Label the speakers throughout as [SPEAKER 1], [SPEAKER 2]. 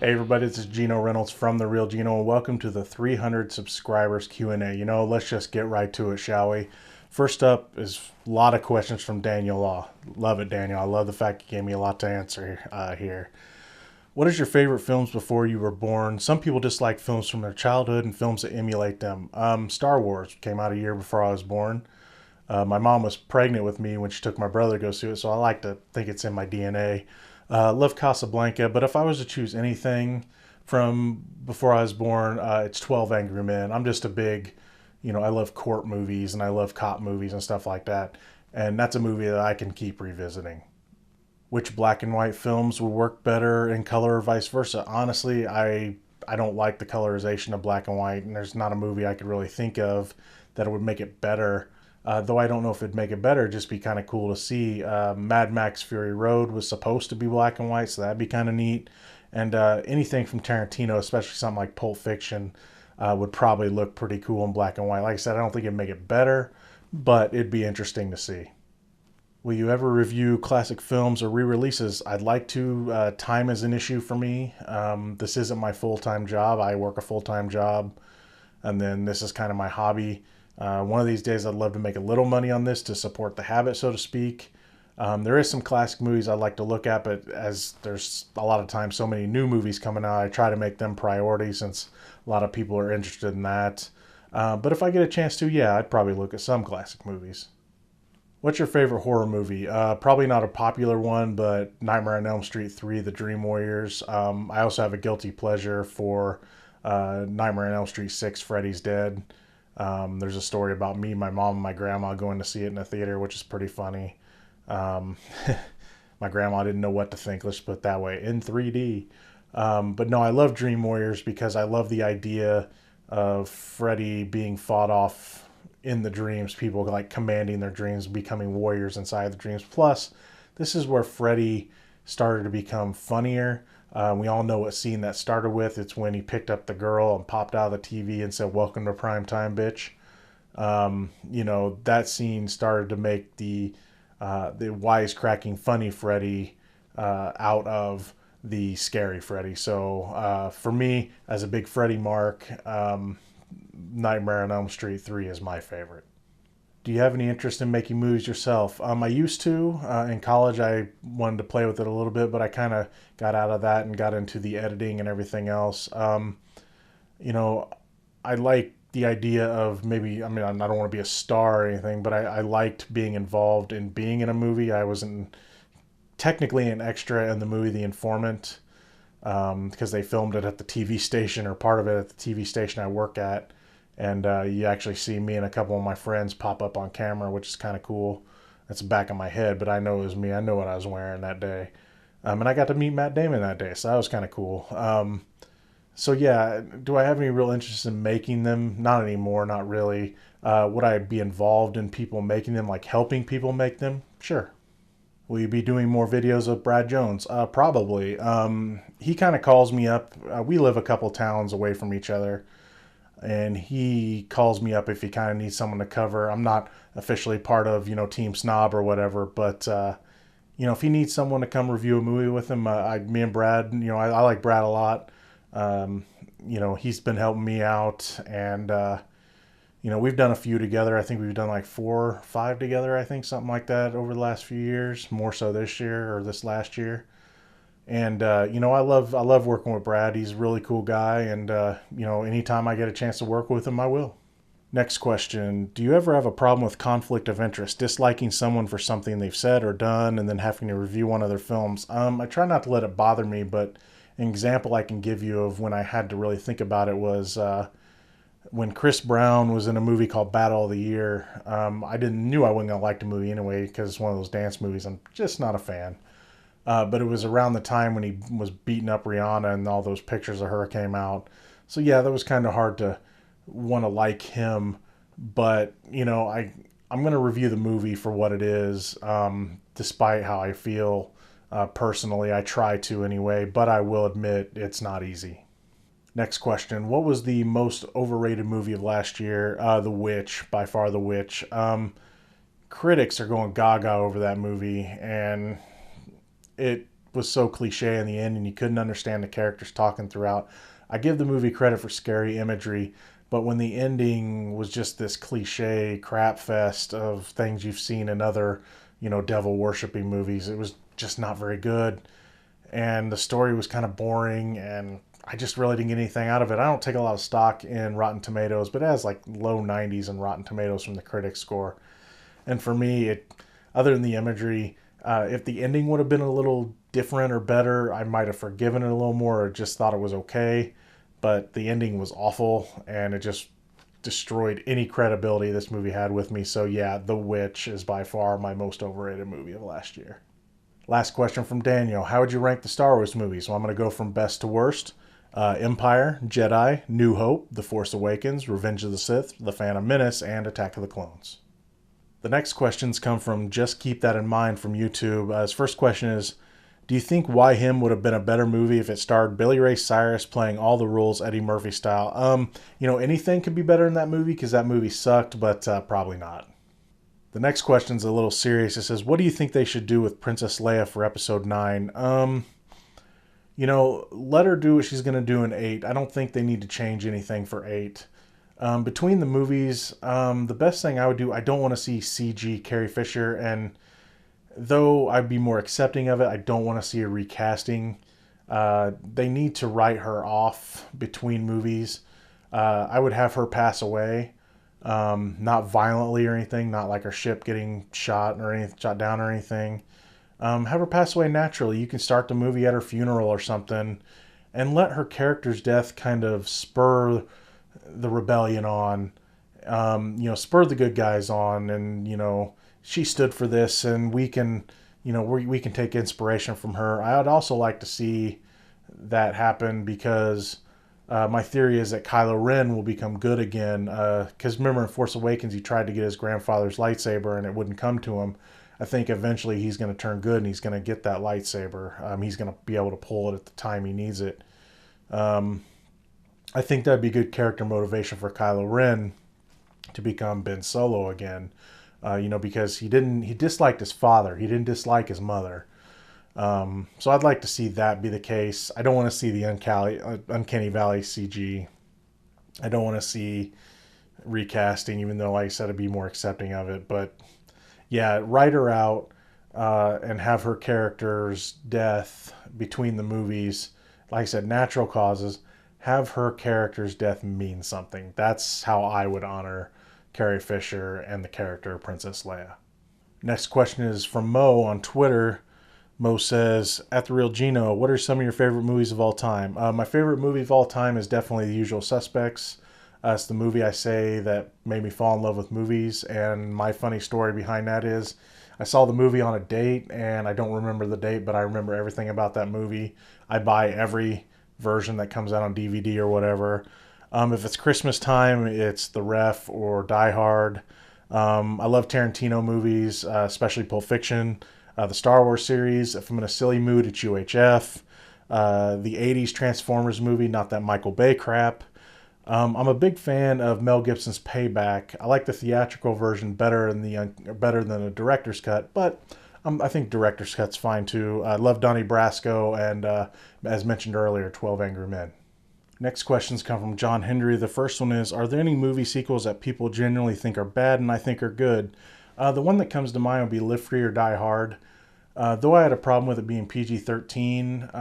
[SPEAKER 1] Hey everybody, this is Geno Reynolds from The Real Geno, and welcome to the 300 subscribers Q&A. Let's just get right to it, shall we? First up is a lot of questions from Daniel Law. Love it, Daniel. I love the fact you gave me a lot to answer here. What is your favorite films before you were born? Some people dislike films from their childhood and films that emulate them. Star Wars came out a year before I was born. My mom was pregnant with me when she took my brother to go see it, so I like to think it's in my DNA. Love Casablanca, but if I was to choose anything from before I was born, it's 12 Angry Men. I'm just a big, I love court movies and I love cop movies and stuff like that. And that's a movie that I can keep revisiting. Which black and white films would work better in color or vice versa? Honestly, I don't like the colorization of black and white, and there's not a movie I could really think of that would make it better. Though I don't know if it'd make it better, it'd just be kind of cool to see. Mad Max Fury Road was supposed to be black and white, so that'd be kind of neat. And anything from Tarantino, especially something like Pulp Fiction, would probably look pretty cool in black and white. Like I said, I don't think it'd make it better, but it'd be interesting to see. Will you ever review classic films or re-releases? I'd like to. Time is an issue for me. This isn't my full-time job. I work a full-time job, and then this is kind of my hobby. One of these days, I'd love to make a little money on this to support the habit, so to speak. There is some classic movies I'd like to look at, but as there's a lot of times so many new movies coming out, I try to make them priority since a lot of people are interested in that. But if I get a chance to, yeah, I'd probably look at some classic movies. What's your favorite horror movie? Probably not a popular one, but Nightmare on Elm Street 3, The Dream Warriors. I also have a guilty pleasure for Nightmare on Elm Street 6, Freddy's Dead. There's a story about me, my mom, and my grandma going to see it in the theater, which is pretty funny. Um, my grandma didn't know what to think, let's put it that way, in 3D. But no, I love Dream Warriors because I love the idea of Freddy being fought off in the dreams, people like commanding their dreams, becoming warriors inside the dreams. Plus, this is where Freddy started to become funnier. We all know what scene that started with. It's when he picked up the girl and popped out of the TV and said, "Welcome to prime time, bitch." That scene started to make the wisecracking, funny Freddy out of the scary Freddy. So for me, as a big Freddy mark, Nightmare on Elm Street 3 is my favorite. Do you have any interest in making movies yourself? I used to. In college, I wanted to play with it a little bit, but I kind of got out of that and got into the editing and everything else. You know, I like the idea of maybe, I don't want to be a star or anything, but I liked being involved in being in a movie. I was technically an extra in the movie The Informant because they filmed it at the TV station, or part of it at the TV station I work at. And you actually see me and a couple of my friends pop up on camera, which is kind of cool. That's the back of my head, but I know it was me. I know what I was wearing that day. And I got to meet Matt Damon that day, so that was kind of cool. So yeah, do I have any real interest in making them? Not anymore, not really. Would I be involved in people making them, like helping people make them? Sure. Will you be doing more videos of Brad Jones? Probably. He kind of calls me up. We live a couple towns away from each other, and he calls me up if he kind of needs someone to cover. I'm not officially part of, Team Snob or whatever, but, if he needs someone to come review a movie with him, me and Brad, I like Brad a lot. He's been helping me out, and, we've done a few together. I think we've done like 4 or 5 together, I think, something like that over the last few years, more so this year or this last year. And I love working with Brad. He's a really cool guy, and anytime I get a chance to work with him, I will. Next question: do you ever have a problem with conflict of interest, disliking someone for something they've said or done, and then having to review one of their films? I try not to let it bother me, but an example I can give you of when I had to really think about it was when Chris Brown was in a movie called Battle of the Year. I knew I wasn't gonna like the movie anyway because it's one of those dance movies. I'm just not a fan. But it was around the time when he was beating up Rihanna and all those pictures of her came out. So yeah, that was kind of hard to want to like him. But I'm going to review the movie for what it is, despite how I feel personally. I try to anyway, but I will admit it's not easy. Next question: what was the most overrated movie of last year? The Witch, by far The Witch. Critics are going gaga over that movie, and it was so cliche in the end and you couldn't understand the characters talking throughout. I give the movie credit for scary imagery, but when the ending was just this cliche crap fest of things you've seen in other, devil worshiping movies, it was just not very good. And the story was kind of boring, and I just really didn't get anything out of it. I don't take a lot of stock in Rotten Tomatoes, but it has like low 90s in Rotten Tomatoes from the critic score. And for me, other than the imagery, if the ending would have been a little different or better, I might have forgiven it a little more or just thought it was okay. But the ending was awful, and it just destroyed any credibility this movie had with me. So yeah, The Witch is by far my most overrated movie of last year. Last question from Daniel. How would you rank the Star Wars movies? Well, I'm going to go from best to worst. Empire, Jedi, New Hope, The Force Awakens, Revenge of the Sith, The Phantom Menace, and Attack of the Clones. The next questions come from Just Keep That in Mind from YouTube. His first question is, do you think Why Him would have been a better movie if it starred Billy Ray Cyrus playing all the roles Eddie Murphy style? Anything could be better in that movie because that movie sucked, but probably not. The next question's a little serious. It says, what do you think they should do with Princess Leia for episode 9? Let her do what she's going to do in 8. I don't think they need to change anything for 8. Between the movies, the best thing I would do, I don't want to see CG Carrie Fisher, and though I'd be more accepting of it, I don't want to see a recasting. They need to write her off between movies. I would have her pass away. Not violently or anything, not like her ship getting shot down or anything. Have her pass away naturally. You can start the movie at her funeral or something, and let her character's death kind of spur the rebellion on. Spur the good guys on, and she stood for this, and we can take inspiration from her. I would also like to see that happen because. My theory is that Kylo Ren will become good again. Because remember in Force Awakens, he tried to get his grandfather's lightsaber and it wouldn't come to him. I think eventually he's going to turn good and he's going to get that lightsaber. He's going to be able to pull it at the time he needs it. I think that'd be good character motivation for Kylo Ren to become Ben Solo again. Because he disliked his father. He didn't dislike his mother. So I'd like to see that be the case. I don't want to see the Uncanny Valley CG. I don't want to see recasting, even though, like I said, I'd be more accepting of it. But yeah, write her out and have her character's death between the movies. Like I said, natural causes. Have her character's death mean something. That's how I would honor Carrie Fisher and the character Princess Leia. Next question is from Mo on Twitter. Mo says, at the real Geno, what are some of your favorite movies of all time? My favorite movie of all time is definitely The Usual Suspects. It's the movie I say that made me fall in love with movies. And my funny story behind that is I saw the movie on a date, and I don't remember the date, but I remember everything about that movie. I buy every version that comes out on DVD or whatever. If it's Christmas time, it's The Ref or Die Hard. I love Tarantino movies, especially Pulp Fiction. The Star Wars series. If I'm in a silly mood, it's UHF. The 80s Transformers movie, not that Michael Bay crap. I'm a big fan of Mel Gibson's Payback. I like the theatrical version better than the director's cut, but I think director's cut's fine too. I love Donnie Brasco and, as mentioned earlier, 12 Angry Men. Next questions come from John Hendry. The first one is, are there any movie sequels that people generally think are bad and I think are good? The one that comes to mind would be Live Free or Die Hard. Though I had a problem with it being PG-13,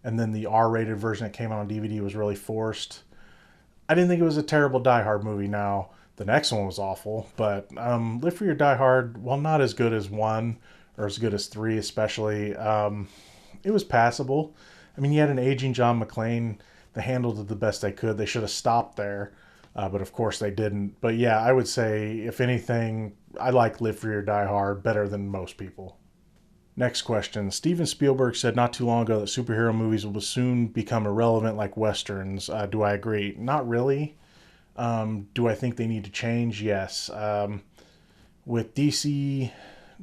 [SPEAKER 1] and then the R-rated version that came out on DVD was really forced, I didn't think it was a terrible Die Hard movie. Now, the next one was awful, but Live Free or Die Hard, while not as good as 1, or as good as 3 especially, it was passable. I mean, you had an aging John McClane. They handled it the best they could. They should have stopped there. But of course they didn't. But yeah, I would say, if anything, I like Live Free or Die Hard better than most people. Next question. Steven Spielberg said not too long ago that superhero movies will soon become irrelevant like Westerns. Do I agree? Not really. Do I think they need to change? Yes. With DC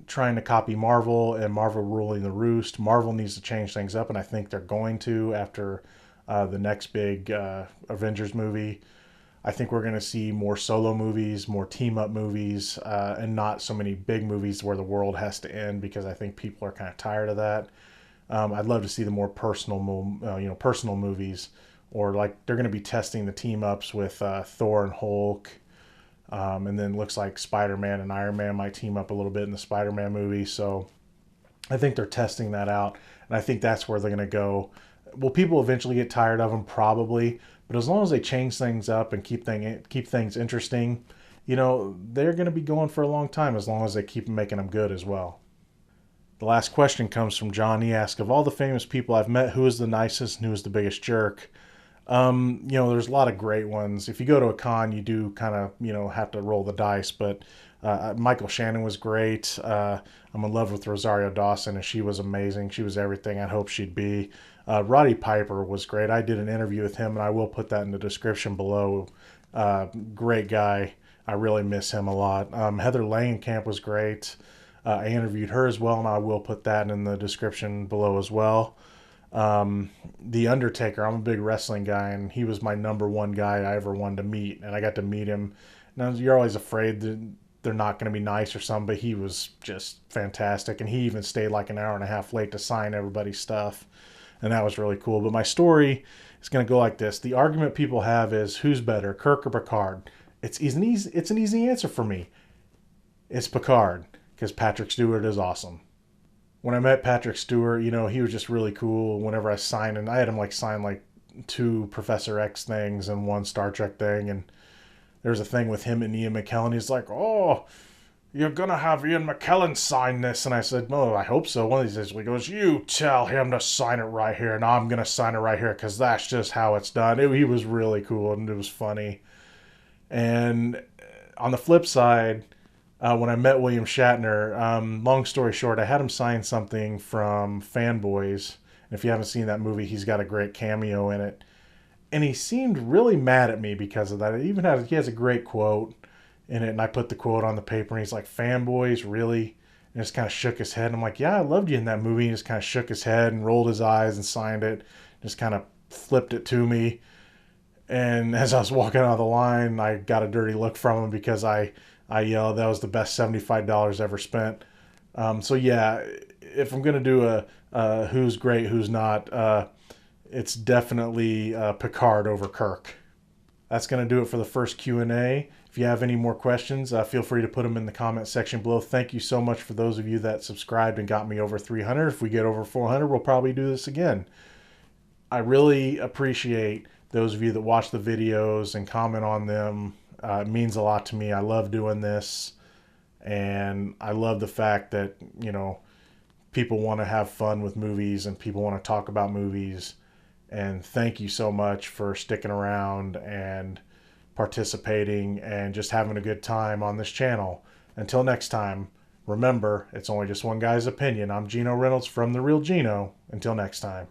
[SPEAKER 1] trying to copy Marvel and Marvel ruling the roost, Marvel needs to change things up, and I think they're going to after the next big Avengers movie. I think we're going to see more solo movies, more team-up movies, and not so many big movies where the world has to end, because I think people are kind of tired of that. I'd love to see the more personal, personal movies, or like they're going to be testing the team ups with Thor and Hulk, and then looks like Spider-Man and Iron Man might team up a little bit in the Spider-Man movie. So I think they're testing that out, and I think that's where they're going to go. Will people eventually get tired of them? Probably, but as long as they change things up and keep things interesting, they're going to be going for a long time as long as they keep making them good as well. The last question comes from John. He asks, of all the famous people I've met, who is the nicest and who is the biggest jerk? There's a lot of great ones. If you go to a con, you do kind of, have to roll the dice. But Michael Shannon was great. I'm in love with Rosario Dawson, and she was amazing. She was everything I'd hoped she'd be. Roddy Piper was great. I did an interview with him, and I will put that in the description below. Great guy. I really miss him a lot. Heather Langenkamp was great. I interviewed her as well, and I will put that in the description below as well. The Undertaker, I'm a big wrestling guy, and he was my number one guy I ever wanted to meet, and I got to meet him. Now, you're always afraid that they're not going to be nice or something, but he was just fantastic, and he even stayed like an hour and a half late to sign everybody's stuff, and that was really cool. But my story is going to go like this. The argument people have is, who's better, Kirk or Picard? It's an easy answer for me. It's Picard, because Patrick Stewart is awesome. When I met Patrick Stewart, he was just really cool. Whenever I signed, and I had him like sign like 2 Professor X things and 1 Star Trek thing, and there was a thing with him and Ian McKellen. He's like, "Oh, you're gonna have Ian McKellen sign this," and I said, "Oh, I hope so." One of these days, he goes, "You tell him to sign it right here, and I'm gonna sign it right here because that's just how it's done." He was really cool, and it was funny. And on the flip side, when I met William Shatner, long story short, I had him sign something from Fanboys. And if you haven't seen that movie, he's got a great cameo in it. And he seemed really mad at me because of that. He has a great quote in it, and I put the quote on the paper, and he's like, "Fanboys, really?" And just kind of shook his head. And I'm like, "Yeah, I loved you in that movie." And he just kind of shook his head and rolled his eyes and signed it. Just kind of flipped it to me. And as I was walking out of the line, I got a dirty look from him because I yelled that was the best $75 ever spent. So yeah, if I'm gonna do a who's great, who's not, it's definitely Picard over Kirk. That's gonna do it for the first Q&A. If you have any more questions, feel free to put them in the comment section below. Thank you so much for those of you that subscribed and got me over 300. If we get over 400, we'll probably do this again. I really appreciate those of you that watch the videos and comment on them. It means a lot to me. I love doing this, and I love the fact that, people want to have fun with movies and people want to talk about movies. And thank you so much for sticking around and participating and just having a good time on this channel. Until next time, remember, it's only just one guy's opinion. I'm Geno Reynolds from The Real Geno. Until next time.